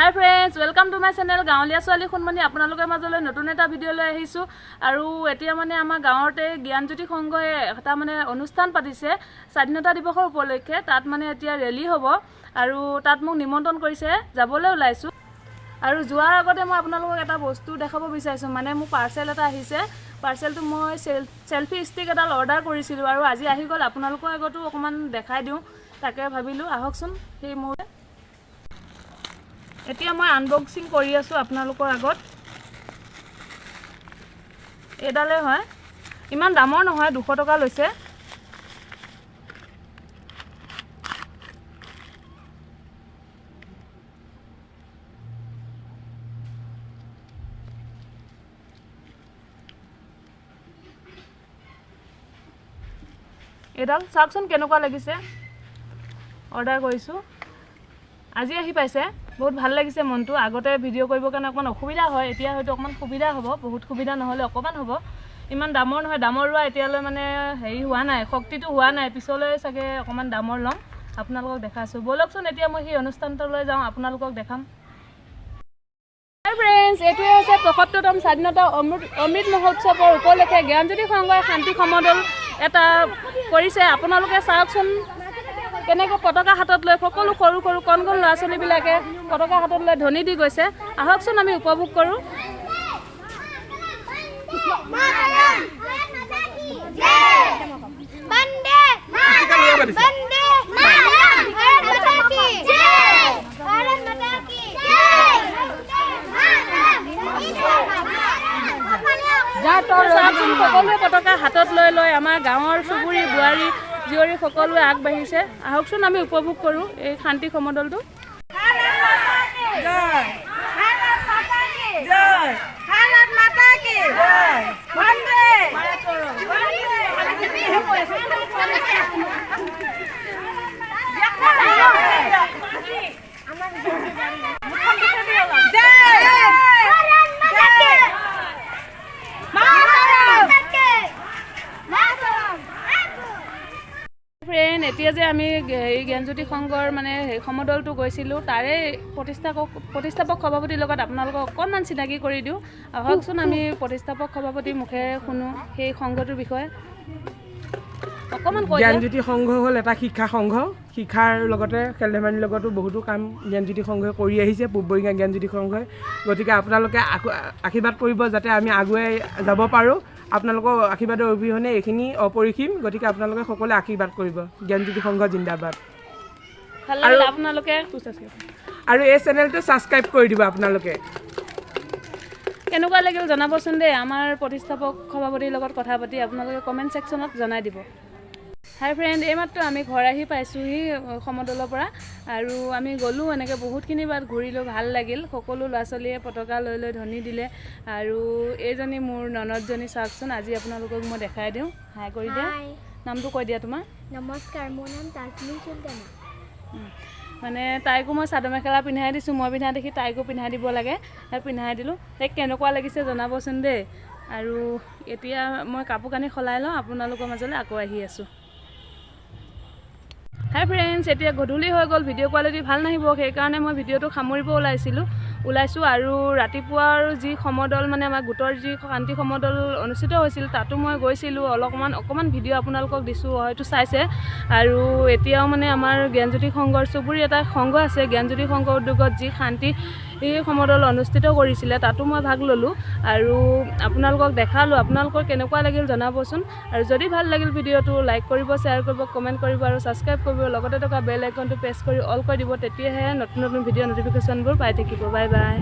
Hi friends, welcome to my channel Gaolia Swali Khunmani আপোনালোকৰ মাজলৈ নতুন এটা ভিডিও লৈ আহিছো আৰু এতিয়া মানে আমাৰ গাঁৱতে জ্ঞানজ্যোতি সংঘয়ে এটা মানে অনুষ্ঠান পাতিছে স্বাধীনতা দিৱসৰ উপলক্ষে তাত মানে এতিয়া ৰেলী হ'ব আৰু তাত মোক নিমন্ত্ৰণ কৰিছে যাবলৈ ওলাইছো আৰু যোৱাৰ আগতে মই আপোনালোকক এটা বস্তু দেখাব বিচাৰিছো মানে মোৰ পাৰ্সেল এটা আহিছে পাৰ্সেলটো মই সেলফি ষ্টিক এটা অৰ্ডাৰ কৰিছিলো আৰু আজি আহি গ'ল আপোনালোকৰ আগতো অকমান দেখাই দিও তাকে ভাবিলো আহকচোন সেই মোৰ এতিয়া মই আনবক্সিং কৰি আছো আপোনালোকৰ আগত এডালে হয় ইমান দামৰ নহয় 200 টকা লৈছে এডাল চাকচোন কেনেকুৱা লাগিছে অৰ্ডাৰ কৰিছো আজি আহি পাইছে বহুত ভাল লাগিছে মনটো আগতে ভিডিও কৰিব কাৰণে অকমান অসুবিধা হয় এতিয়া হয়তো অকমান সুবিধা হ'ব বহুত সুবিধা নহলে অকমান হ'ব ইমান দামৰ নহয় দামৰ লোৱা এতিয়ালৈ মানে হেৰি হোৱা নাই শক্তিটো হোৱা নাই পিছলৈ চাগে অকমান দামৰ লম আপোনালোকক দেখাছো বলকচোন এতিয়া মই সেই অনুষ্ঠানটোলৈ যাওঁ আপোনালোকক দেখাম হাই ফ্ৰেন্ডছ এটো হৈছে ৭৫তম স্বাধীনতা অমৃত মহোৎসৱৰ উপলক্ষে জ্ঞানজ্যোতি সংঘই শান্তি সমদল এটা কৰিছে আপোনালোকে চাওকচোন কেনেকৈ পতাকা হাতত লৈ সকলো সৰু সৰু কণ কণ ল'ৰা ছোৱালীবিলাকে পতাকা হাতত লৈ ধ্বনি দি গৈছে আহকচোন আমি উপভোগ কৰোঁ সকলোৱে পতাকা হাতত লৈ লৈ আমাৰ গাঁৱৰ চুবুৰী বোৱাৰী জীয়ৰী সকলোৱে আগবাঢ়িছে আহকচোন আমি উপভোগ কৰোঁ এই শান্তি সমদলটো ফ্ৰেন্ড এতিয়া যে আমি এই জ্ঞানজ্যোতি সংঘৰ মানে সমদলটো গৈছিলোঁ তাৰে প্ৰতিষ্ঠাপক সভাপতিৰ লগত আপোনালোকক অকণমান চিনাকি কৰি দিওঁ আহকচোন আমি প্ৰতিষ্ঠাপক সভাপতিৰ মুখে শুনো সেই সংঘটোৰ বিষয়ে অকণমান কৈ জ্ঞানজ্যোতি সংঘ হ'ল এটা শিক্ষা সংঘ শিক্ষাৰ লগতে খেল ধেমালিৰ লগতো বহুতো কাম জ্ঞানজ্যোতি সংঘই কৰি আহিছে পূববৰিঙা জ্ঞানজ্যোতি সংঘই গতিকে আপোনালোকে আশীৰ্বাদ কৰিব যাতে আমি আগুৱাই যাব পাৰোঁ আপোনালোকৰ আশীৰ্বাদৰ অবিহনে এইখিনি অপৰিসীম গতিকে আপোনালোকে সকলোৱে আশীৰ্বাদ কৰিব জ্ঞানজ্যোতি সংঘ জিন্দাবাদ আৰু আপোনালোকে আৰু এই চেনেলটো ছাবস্ক্ৰাইব কৰি দিব আপোনালোকে কেনেকুৱা লাগিল জনাবচোন দেই আমাৰ প্ৰতিষ্ঠাপক সভাপতিৰ লগত কথা পাতি আপোনালোকে কমেণ্ট ছেকশ্যনত জনাই দিব হাই ফ্ৰেণ্ড এইমাত্ৰ আমি ঘৰ আহি পাইছোঁহি সমদলৰ পৰা আৰু আমি গ'লোঁ এনেকৈ বহুতখিনি বাট ঘূৰিলোঁ ভাল লাগিল সকলো ল'ৰা ছোৱালীয়ে পতাকা লৈ লৈ ধ্বনি দিলে আৰু এইজনী মোৰ ননদজনী চাওকচোন আজি আপোনালোকক মই দেখাই দিওঁ হাই কৰি দিয়া নামটো কৈ দিয়া তোমাৰ নমস্কাৰ মোৰ নাম তাজমিন চুলতানা মানে তাইকো মই চাদৰ মেখেলা পিন্ধাই দিছোঁ মই পিন্ধা দেখি তাইকো পিন্ধাই দিব লাগে পিন্ধাই দিলোঁ তাইক কেনেকুৱা লাগিছে জনাবচোন দেই আৰু এতিয়া মই কাপোৰ কানি সলাই লওঁ আপোনালোকৰ মাজলৈ আকৌ আহি আছোঁ হাই ফ্ৰেন্ডছ এতিয়া গধূলি হৈ গ'ল ভিডিঅ' কোৱালিটি ভাল নাহিব সেইকাৰণে মই ভিডিঅ'টো সামৰিব ওলাইছোঁ আৰু ৰাতিপুৱাৰ যি সমদল মানে আমাৰ গোটৰ যি শান্তি সমদল অনুষ্ঠিত হৈছিল তাতো মই গৈছিলোঁ অকণমান ভিডিঅ' আপোনালোকক দিছোঁ হয়তো চাইছে আৰু এতিয়াও মানে আমাৰ জ্ঞানজ্যোতি সংঘৰ চুবুৰী এটা সংঘ আছে জ্ঞানজ্যোতি সংঘ উদ্যোগত যি শান্তি এই সমদল অনুষ্ঠিত কৰিছিলে তাতো মই ভাগ ল'লোঁ আৰু আপোনালোকক দেখালোঁ আপোনালোকৰ কেনেকুৱা লাগিল জনাবচোন আৰু যদি ভাল লাগিল ভিডিঅ'টো লাইক কৰিব শ্বেয়াৰ কৰিব কমেণ্ট কৰিব আৰু ছাবস্ক্ৰাইব কৰিব লগতে থকা বেল আইকনটো প্ৰেছ কৰি অল কৰি দিব তেতিয়াহে নতুন নতুন ভিডিঅ' নটিফিকেশ্যনবোৰ পাই থাকিব বাই বাই